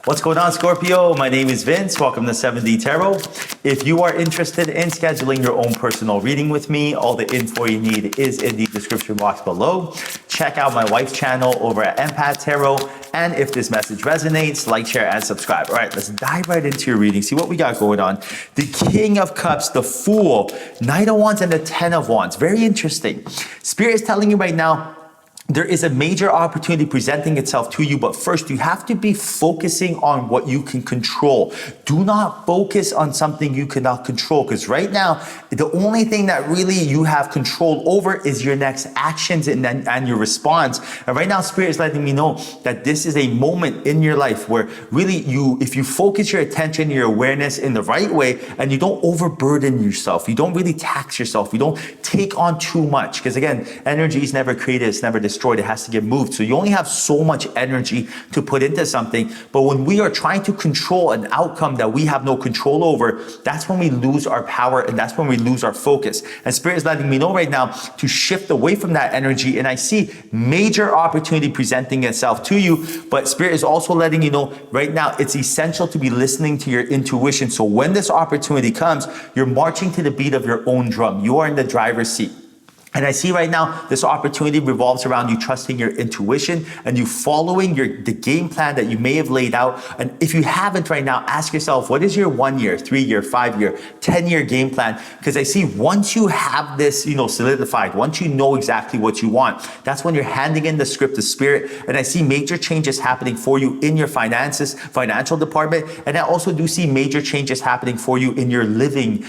What's going on, Scorpio? My name is Vince. Welcome to 7D Tarot. If you are interested in scheduling your own personal reading with me, all the info you need is in the description box below. Check out my wife's channel over at Empath Tarot. And if this message resonates, like, share, and subscribe. All right, let's dive right into your reading. See what we got going on. The King of Cups, the Fool, Knight of Wands, and the Ten of Wands. Very interesting. Spirit is telling you right now, there is a major opportunity presenting itself to you, but first you have to be focusing on what you can control. Do not focus on something you cannot control, because right now, the only thing that really you have control over is your next actions and your response. And right now, Spirit is letting me know that this is a moment in your life where really if you focus your attention, your awareness in the right way, and you don't overburden yourself, you don't really tax yourself, you don't take on too much, because again, energy is never created, it's never destroyed, it has to get moved. So you only have so much energy to put into something. But when we are trying to control an outcome that we have no control over, that's when we lose our power and that's when we lose our focus. And Spirit is letting me know right now to shift away from that energy. And I see major opportunity presenting itself to you. But Spirit is also letting you know right now it's essential to be listening to your intuition. So when this opportunity comes, you're marching to the beat of your own drum. You are in the driver's seat. And I see right now, this opportunity revolves around you trusting your intuition and you following the game plan that you may have laid out. And if you haven't right now, ask yourself, what is your 1 year, 3 year, 5 year, 10-year game plan? Because I see once you have this, solidified, once you know exactly what you want, that's when you're handing in the script to Spirit. And I see major changes happening for you in your finances, financial department. And I also do see major changes happening for you in your living,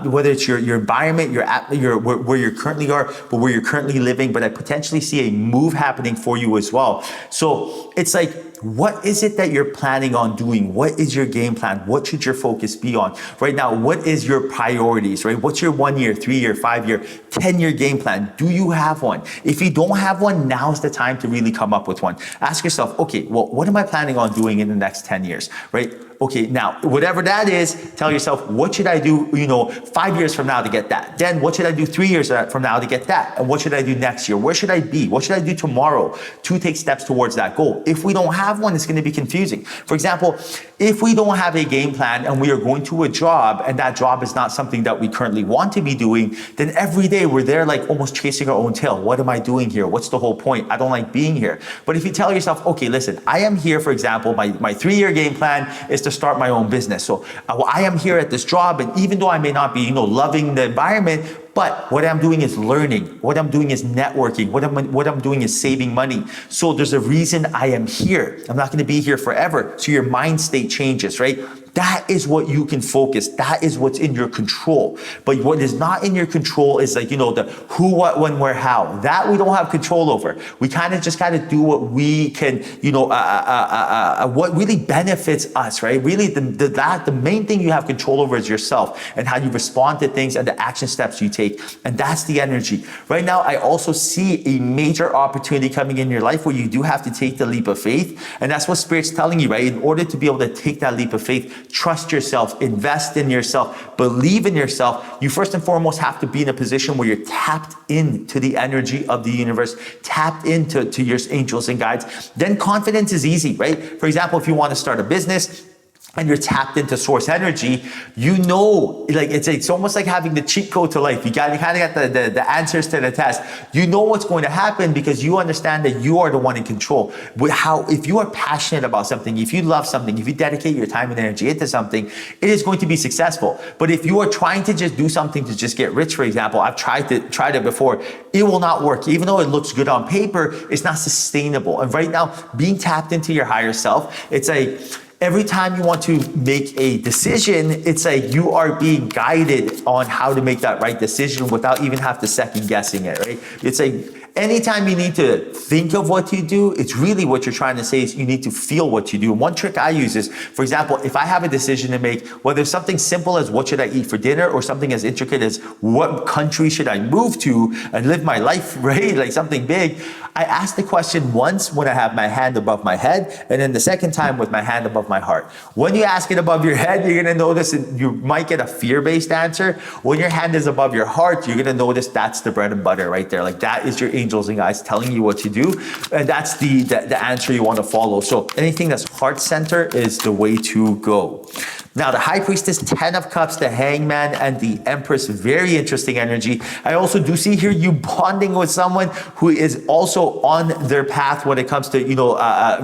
whether it's your environment, where you're currently but where you're currently living, but I potentially see a move happening for you as well. So it's like, what is it that you're planning on doing? What is your game plan? What should your focus be on? Right now, what is your priorities, right? What's your 1 year, 3 year, 5 year, 10-year game plan? Do you have one? If you don't have one, now's the time to really come up with one. Ask yourself, okay, well, what am I planning on doing in the next 10 years, right? Okay, now, whatever that is, tell yourself, what should I do, 5 years from now to get that? Then what should I do 3 years from now to get that? And what should I do next year? Where should I be? What should I do tomorrow to take steps towards that goal? If we don't have one, it's going to be confusing. For example, if we don't have a game plan and we are going to a job and that job is not something that we currently want to be doing, then every day we're there like almost chasing our own tail. What am I doing here? What's the whole point? I don't like being here. But if you tell yourself, okay, listen, I am here, for example, my 3-year game plan is to start my own business. So I am here at this job, and even though I may not be, loving the environment, but what I'm doing is learning. What I'm doing is networking. What I'm doing is saving money. So there's a reason I am here. I'm not going to be here forever. So your mind state changes, right? That is what you can focus. That is what's in your control. But what is not in your control is like, the who, what, when, where, how. That we don't have control over. We kind of just got to do what we can, what really benefits us, right? Really, the main thing you have control over is yourself and how you respond to things and the action steps you take. And that's the energy. Right now, I also see a major opportunity coming in your life where you do have to take the leap of faith. And that's what Spirit's telling you, right? In order to be able to take that leap of faith, trust yourself, invest in yourself, believe in yourself. You first and foremost have to be in a position where you're tapped into the energy of the universe, tapped into your angels and guides. Then confidence is easy, right? For example, if you want to start a business, and you're tapped into source energy, like it's almost like having the cheat code to life. You kind of got the answers to the test. You know what's going to happen because you understand that you are the one in control. If you are passionate about something, if you love something, if you dedicate your time and energy into something, it is going to be successful. But if you are trying to just do something to just get rich, for example, I've tried it before, it will not work. Even though it looks good on paper, it's not sustainable. And right now, being tapped into your higher self, it's like, every time you want to make a decision, it's like you are being guided on how to make that right decision without even have to second guessing it, right? It's like anytime you need to think of what you do, it's really what you're trying to say is you need to feel what you do. And one trick I use is, for example, if I have a decision to make, whether it's something simple as what should I eat for dinner or something as intricate as what country should I move to and live my life, right? Like something big, I ask the question once when I have my hand above my head, and then the second time with my hand above my heart. When you ask it above your head, you're gonna notice you might get a fear-based answer. When your hand is above your heart, you're gonna notice that's the bread and butter right there. Like that is your angels and guides telling you what to do. And that's the answer you want to follow. So anything that's heart center is the way to go. Now, the High Priestess, 10 of Cups, the Hangman, and the Empress, very interesting energy. I also do see here you bonding with someone who is also on their path when it comes to,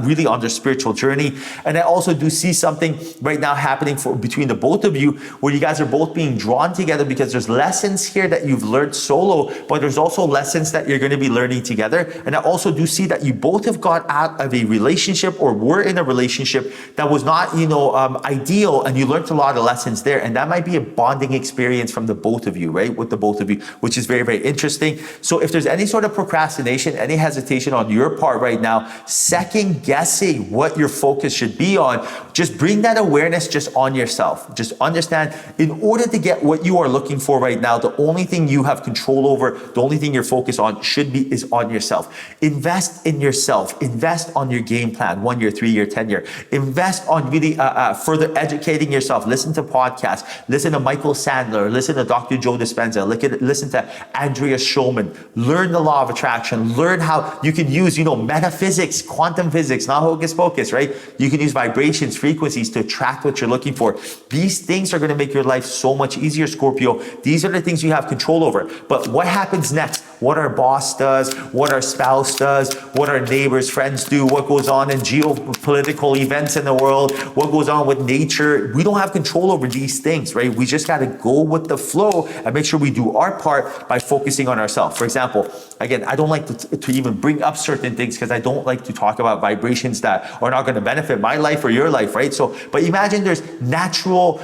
really on their spiritual journey. And I also do see something right now happening between the both of you where you guys are both being drawn together because there's lessons here that you've learned solo, but there's also lessons that you're going to be learning together. And I also do see that you both have got out of a relationship or were in a relationship that was not, ideal, and you learned a lot of lessons there, and that might be a bonding experience from the both of you, right? With the both of you, which is very, very interesting. So if there's any sort of procrastination, any hesitation on your part right now, second guessing what your focus should be on, just bring that awareness just on yourself. Just understand, in order to get what you are looking for right now, the only thing you have control over, the only thing you're focused on is on yourself. Invest in yourself. Invest on your game plan, 1 year, 3 year, 10 year. Invest on really further educating yourself. Listen to podcasts, listen to Michael Sandler, listen to Dr. Joe Dispenza, listen to Andrea Schulman, learn the law of attraction, learn how you can use, metaphysics, quantum physics, not hocus pocus, right? You can use vibrations, frequencies to attract what you're looking for. These things are going to make your life so much easier, Scorpio. These are the things you have control over. But what happens next? What our boss does, what our spouse does, what our neighbors, friends do, what goes on in geopolitical events in the world, what goes on with nature. We don't have control over these things, right? We just got to go with the flow and make sure we do our part by focusing on ourselves. For example, again, I don't like to even bring up certain things because I don't like to talk about vibrations that are not going to benefit my life or your life, right? So, but imagine there's natural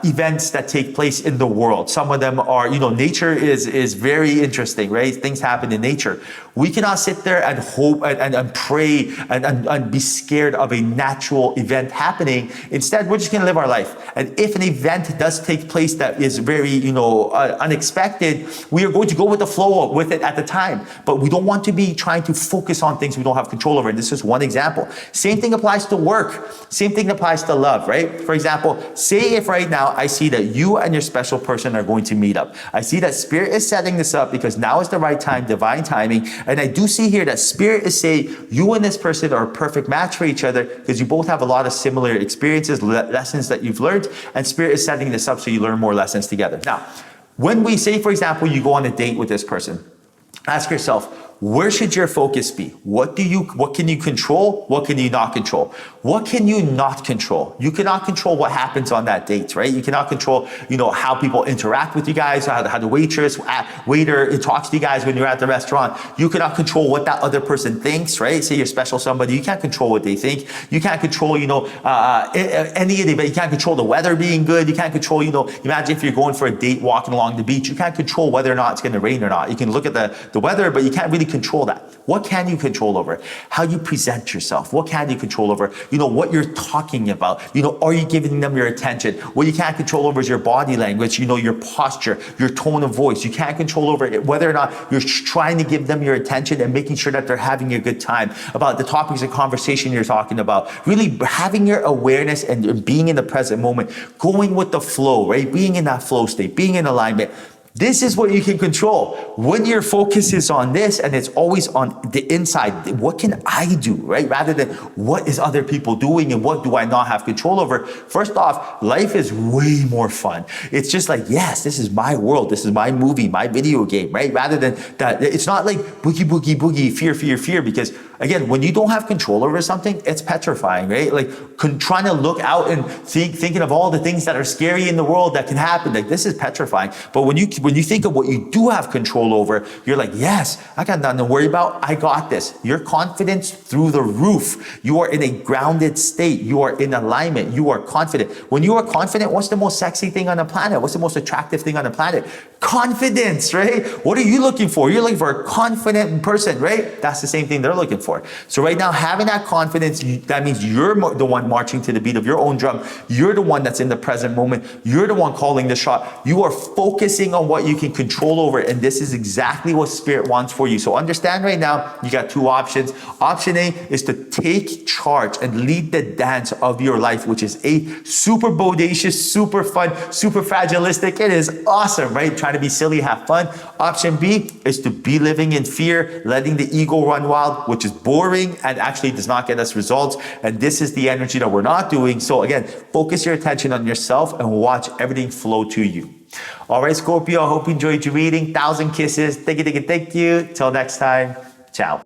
events that take place in the world. Some of them are, nature is very interesting, right? Things happen in nature. We cannot sit there and hope and pray and be scared of a natural event happening. Instead, we're just going to live our life. And if an event does take place that is very, unexpected, we are going to go with the flow with it at the time. But we don't want to be trying to focus on things we don't have control over. And this is one example. Same thing applies to work. Same thing applies to love, right? For example, say if right now I see that you and your special person are going to meet up. I see that Spirit is setting this up because now is the right time, divine timing. And I do see here that Spirit is saying you and this person are a perfect match for each other because you both have a lot of similar experiences, lessons that you've learned, and Spirit is setting this up so you learn more lessons together. Now, when we say, for example, you go on a date with this person, ask yourself, where should your focus be? What can you control? What can you not control? What can you not control? You cannot control what happens on that date, right? You cannot control, how people interact with you guys, how the waiter talks to you guys when you're at the restaurant. You cannot control what that other person thinks, right? Say you're special somebody, you can't control what they think. You can't control, any of it, but you can't control the weather being good. You can't control, imagine if you're going for a date walking along the beach, you can't control whether or not it's going to rain or not. You can look at the weather, but you can't really control that. What can you control over? How you present yourself. What can you control over? What you're talking about. Are you giving them your attention? What you can't control over is your body language, your posture, your tone of voice. You can't control over it, whether or not you're trying to give them your attention and making sure that they're having a good time about the topics of conversation you're talking about. Really having your awareness and being in the present moment, going with the flow, right? Being in that flow state, being in alignment. This is what you can control. When your focus is on this and it's always on the inside, what can I do, right? Rather than what is other people doing and what do I not have control over? First off, life is way more fun. It's just like, yes, this is my world. This is my movie, my video game, right? Rather than that, it's not like boogie, boogie, boogie, fear, fear, fear, because again, when you don't have control over something, it's petrifying, right? Like trying to look out and thinking of all the things that are scary in the world that can happen. Like this is petrifying. But when you think of what you do have control over, you're like, yes, I got nothing to worry about. I got this. Your confidence through the roof. You are in a grounded state. You are in alignment. You are confident. When you are confident, what's the most sexy thing on the planet? What's the most attractive thing on the planet? Confidence, right? What are you looking for? You're looking for a confident person, right? That's the same thing they're looking for. So right now, having that confidence, that means you're the one marching to the beat of your own drum. You're the one that's in the present moment. You're the one calling the shot. You are focusing on what you can control over. And this is exactly what Spirit wants for you. So understand right now, you got two options. Option A is to take charge and lead the dance of your life, which is super bodacious, super fun, super fragilistic. It is awesome, right? Trying to be silly, have fun. Option B is to be living in fear, letting the ego run wild, which is boring and actually does not get us results. And this is the energy that we're not doing. So again, focus your attention on yourself and watch everything flow to you. All right, Scorpio, I hope you enjoyed your reading. 1,000 kisses. Thank you. Till next time. Ciao.